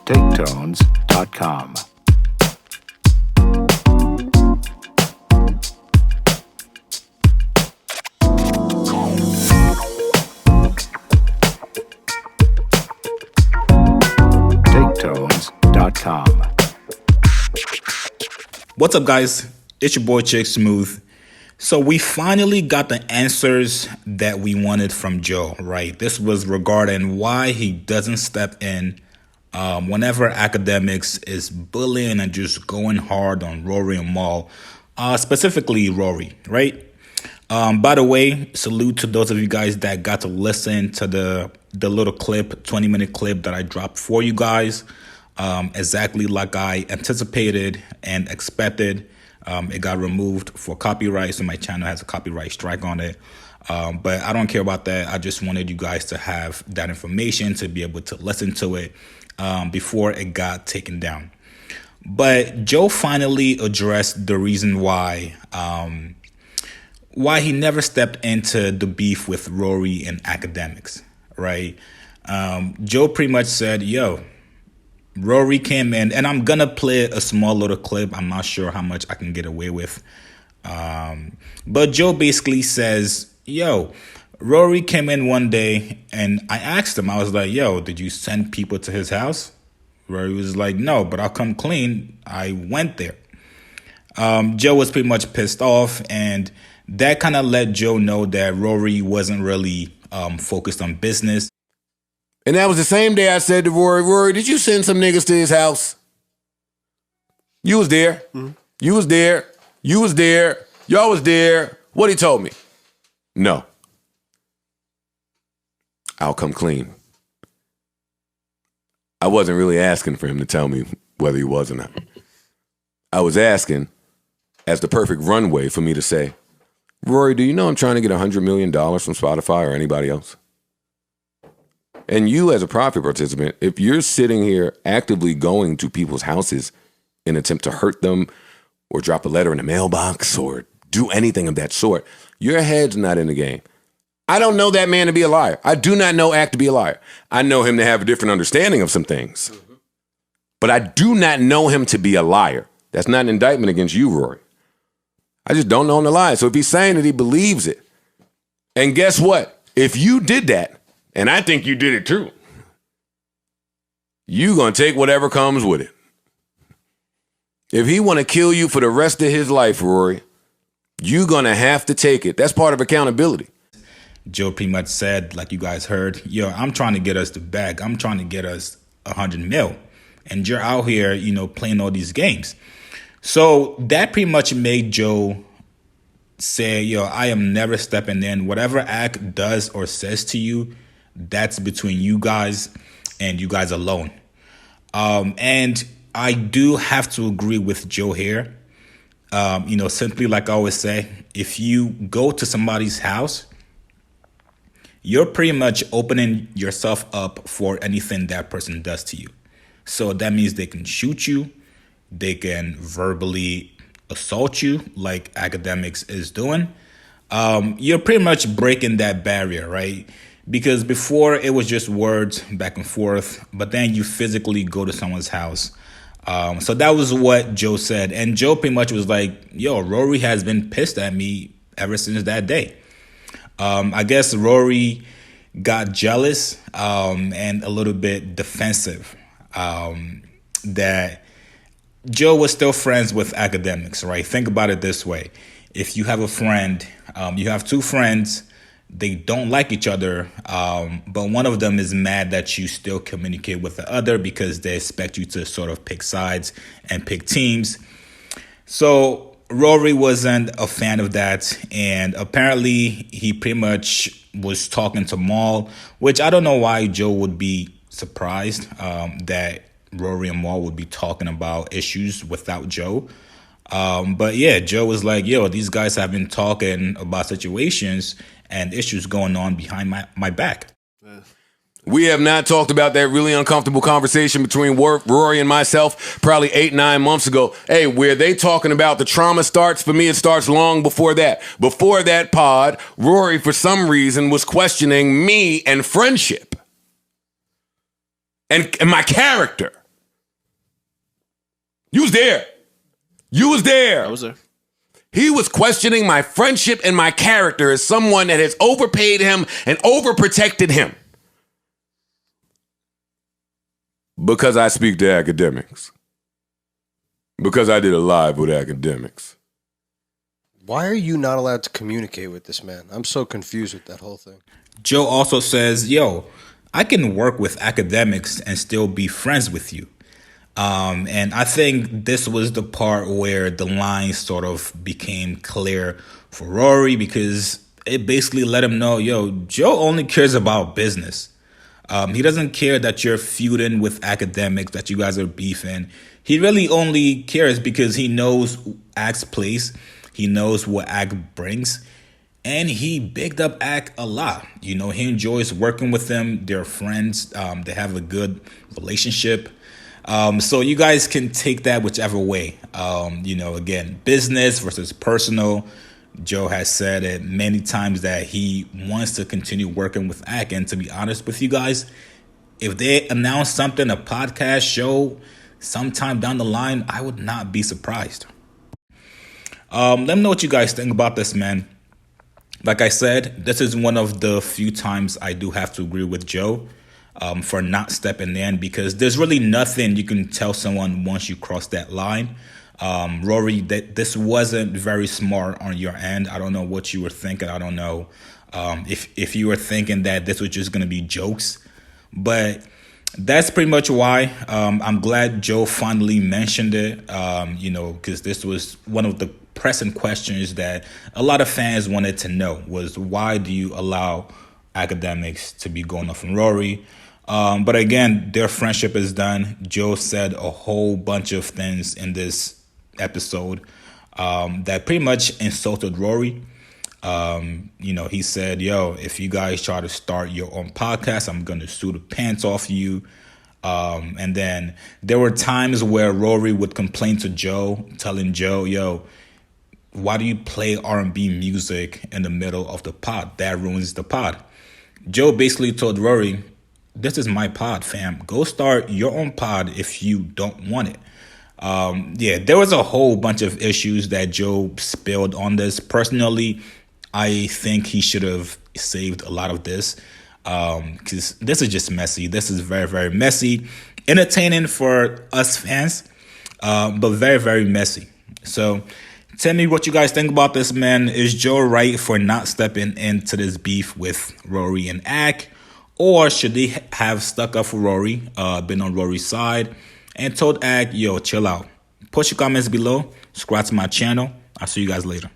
TakeTones.com. TakeTones.com. What's up, guys? It's your boy Chick Smooth. So we finally got the answers that we wanted from Joe, right? This was regarding why he doesn't step in whenever Akademiks is bullying and just going hard on Rory and Mal, specifically Rory, right? By the way, salute to those of you guys that got to listen to the little clip, 20-minute clip that I dropped for you guys. Exactly like I anticipated and expected. It got removed for copyright, so my channel has a copyright strike on it. But I don't care about that. I just wanted you guys to have that information to be able to listen to it before it got taken down. But Joe finally addressed the reason why he never stepped into the beef with Rory and Akademiks, right? Joe pretty much said, yo, Rory came in, and I'm going to play a small little clip. I'm not sure how much I can get away with. But Joe basically says, yo, Rory came in one day, and I asked him, I was like, yo, did you send people to his house? Rory was like, no, but I'll come clean. I went there. Joe was pretty much pissed off, and that kind of let Joe know that Rory wasn't really focused on business. And that was the same day I said to Rory, did you send some niggas to his house? You was there. Mm-hmm. You was there. You was there. Y'all was there. What he told me? No. I'll come clean. I wasn't really asking for him to tell me whether he was or not. I was asking as the perfect runway for me to say, Rory, do you know I'm trying to get $100 million from Spotify or anybody else? And you as a profit participant, if you're sitting here actively going to people's houses in an attempt to hurt them or drop a letter in the mailbox or do anything of that sort, your head's not in the game. I don't know that man to be a liar. I do not know Act to be a liar. I know him to have a different understanding of some things. But I do not know him to be a liar. That's not an indictment against you, Rory. I just don't know him to lie. So if he's saying that he believes it, and guess what? If you did that, and I think you did it too, you gonna take whatever comes with it. If he wanna kill you for the rest of his life, Rory, you gonna have to take it. That's part of accountability. Joe pretty much said, like you guys heard, yo, I'm trying to get us the bag. I'm trying to get us 100 mil. And you're out here, playing all these games. So that pretty much made Joe say, yo, I am never stepping in. Whatever Act does or says to you, that's between you guys and you guys alone. And I do have to agree with Joe here. Simply like I always say, if you go to somebody's house, you're pretty much opening yourself up for anything that person does to you. So that means they can shoot you. They can verbally assault you like Akademiks is doing. You're pretty much breaking that barrier, right? Because before it was just words back and forth, but then you physically go to someone's house. So that was what Joe said. And Joe pretty much was like, yo, Rory has been pissed at me ever since that day. I guess Rory got jealous and a little bit defensive that Joe was still friends with Akademiks, right? Think about it this way. If you have a friend, you have two friends, they don't like each other, but one of them is mad that you still communicate with the other because they expect you to sort of pick sides and pick teams. So Rory wasn't a fan of that, and apparently he pretty much was talking to Mal, which I don't know why Joe would be surprised that Rory and Mal would be talking about issues without Joe. But yeah, Joe was like, yo, these guys have been talking about situations and issues going on behind my back. We have not talked about that really uncomfortable conversation between Rory and myself probably 8-9 months ago. Hey, where they talking about the trauma starts, for me, it starts long before that. Before that pod, Rory, for some reason, was questioning me and friendship and my character. You was there. You was there. I was there. He was questioning my friendship and my character as someone that has overpaid him and overprotected him. Because I speak to Akademiks. Because I did a live with Akademiks. Why are you not allowed to communicate with this man? I'm so confused with that whole thing. Joe also says, yo, I can work with Akademiks and still be friends with you. And I think this was the part where the line sort of became clear for Rory, because it basically let him know, yo, Joe only cares about business. He doesn't care that you're feuding with Akademiks, that you guys are beefing. He really only cares because he knows Ak's place. He knows what Ak brings. And he bigged up Ak a lot. You know, he enjoys working with them. They're friends. They have a good relationship. So you guys can take that whichever way. Again, business versus personal. Joe has said it many times that he wants to continue working with Ak. And to be honest with you guys, if they announce something, a podcast show, sometime down the line, I would not be surprised. Let me know what you guys think about this, man. Like I said, this is one of the few times I do have to agree with Joe for not stepping in, because there's really nothing you can tell someone once you cross that line. Rory, that this wasn't very smart on your end. I don't know what you were thinking. I don't know if you were thinking that this was just going to be jokes. But that's pretty much why. I'm glad Joe finally mentioned it, because this was one of the pressing questions that a lot of fans wanted to know, was why do you allow Akademiks to be going off on Rory? But again, their friendship is done. Joe said a whole bunch of things in this episode that pretty much insulted Rory. He said, yo, if you guys try to start your own podcast, I'm going to sue the pants off you. And then there were times where Rory would complain to Joe, telling Joe, yo, why do you play R&B music in the middle of the pod? That ruins the pod. Joe basically told Rory, this is my pod, fam. Go start your own pod if you don't want it. There was a whole bunch of issues that Joe spilled on this. Personally, I think he should have saved a lot of this, because this is just messy. This is very, very messy. Entertaining for us fans, but very, very messy. So tell me what you guys think about this, man. Is Joe right for not stepping into this beef with Rory and Ak? Or should they have stuck up for Rory, been on Rory's side, and told Ak, yo, chill out? Post your comments below. Subscribe to my channel. I'll see you guys later.